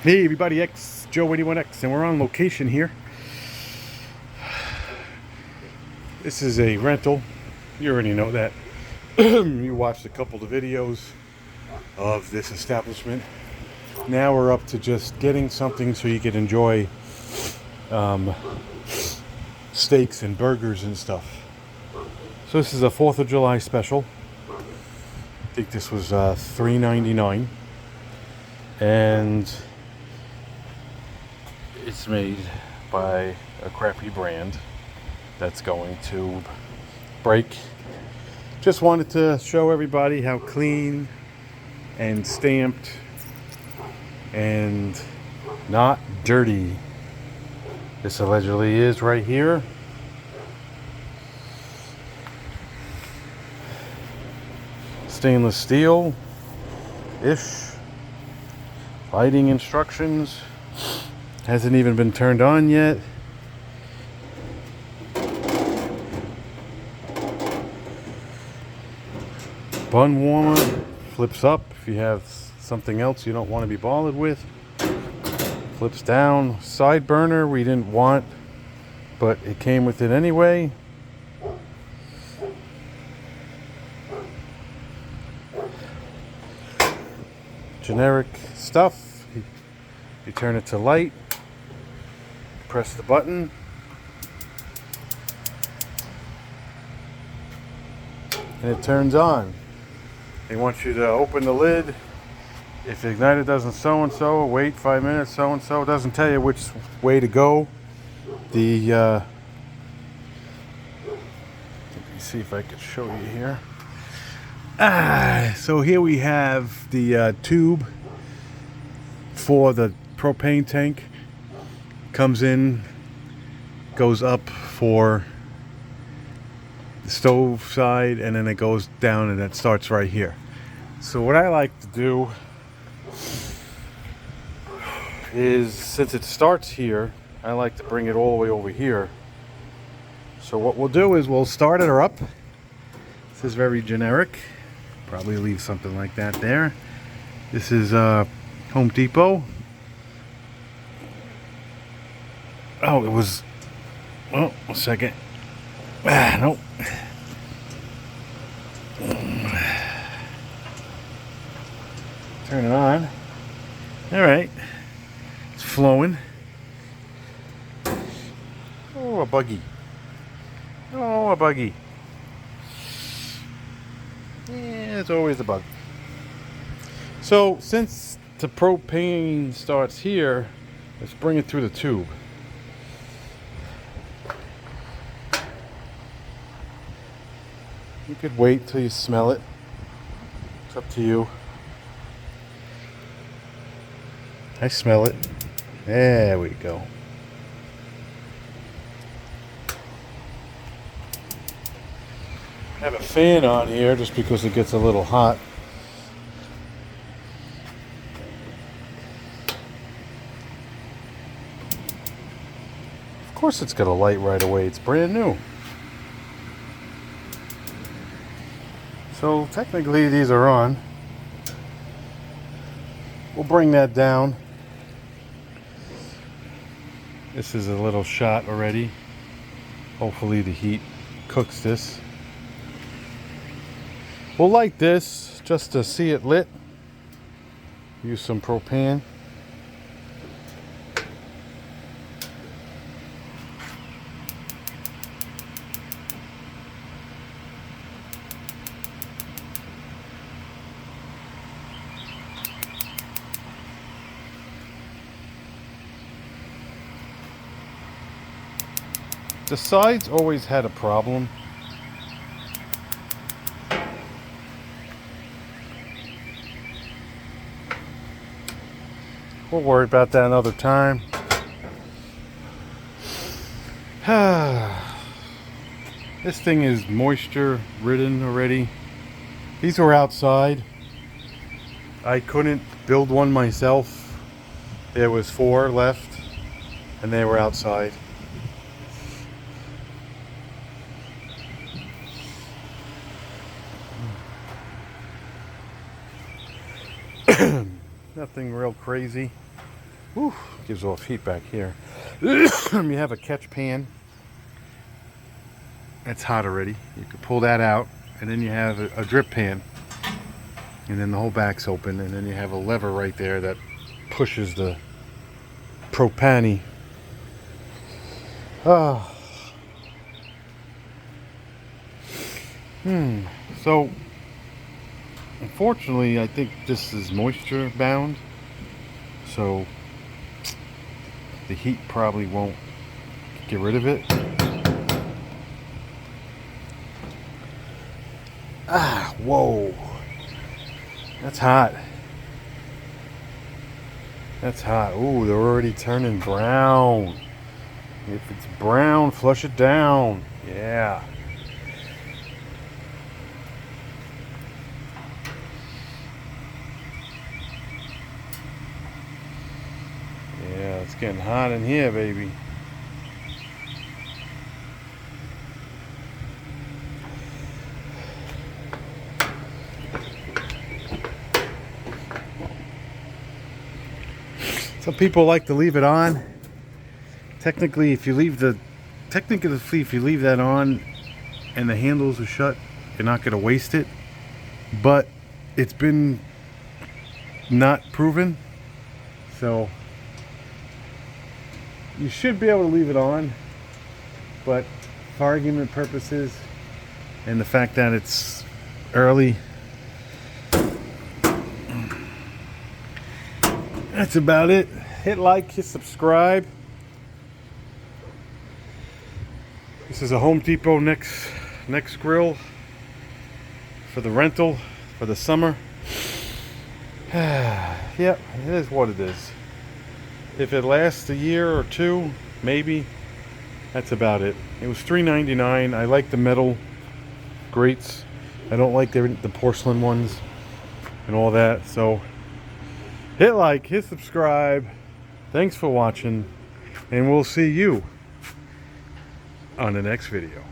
Hey everybody, X Joe81X, and we're on location here. This is a rental. You already know that. You watched a couple of videos of this establishment. Now we're up to just getting something so you can enjoy steaks and burgers and stuff. So this is a 4th of July special. I think this was $3.99, and it's made by a crappy brand that's going to break. Just wanted to show everybody how clean and stamped and not dirty this allegedly is right here. Stainless steel ish. Lighting instructions. Hasn't even been turned on yet. Bun warmer flips up if you have something else you don't want to be bothered with. Flips down. Side burner we didn't want, but it came with it anyway. Generic stuff. You turn it to light, press the button, and it turns on. They want you to open the lid. If the igniter doesn't so-and-so, wait 5 minutes, so-and-so. It doesn't tell you which way to go. Let me see if I could show you here. So here we have the tube for the propane tank. Comes in, goes up for the stove side, and then it goes down, and it starts right here. So what I like to do is, since it starts here, I like to bring it all the way over here. So what we'll do is we'll start it up. This is very generic. Probably leave something like that there. This is Home Depot. Oh, it was... Oh, a second. Nope. Turn it on. Alright. It's flowing. Oh, a buggy. Oh, a buggy. Yeah, it's always a bug. So, since the propane starts here, let's bring it through the tube. You could wait till you smell it. It's up to you. I smell it. There we go. I have a fan on here just because it gets a little hot. Of course it's got a light right away. It's brand new. So technically these are on. We'll bring that down. This is a little shot already. Hopefully the heat cooks this. We'll light this just to see it lit. Use some propane. The sides always had a problem. We'll worry about that another time. This thing is moisture ridden already. These were outside. I couldn't build one myself. There was 4 left, and they were outside. Nothing real crazy. Whew, gives off heat back here. You have a catch pan. That's hot already. You can pull that out, and then you have a drip pan, and then the whole back's open, and then you have a lever right there that pushes the propane. Ah. So unfortunately, I think this is moisture bound, so the heat probably won't get rid of it. Ah, whoa. That's hot. That's hot. Ooh, they're already turning brown. If it's brown, flush it down. Yeah. Yeah, it's getting hot in here, baby. Some people like to leave it on. Technically, if you leave that on and the handles are shut, you're not going to waste it. But it's been not proven, so you should be able to leave it on. But for argument purposes and the fact that it's early, that's about it. Hit like, hit subscribe. This is a Home Depot Nexgrill for the rental for the summer. Yep, it is what it is. If it lasts a year or two, maybe. That's about it. It was $3.99. I like the metal grates. I don't like the porcelain ones and all that. So hit like, hit subscribe. Thanks for watching, and we'll see you on the next video.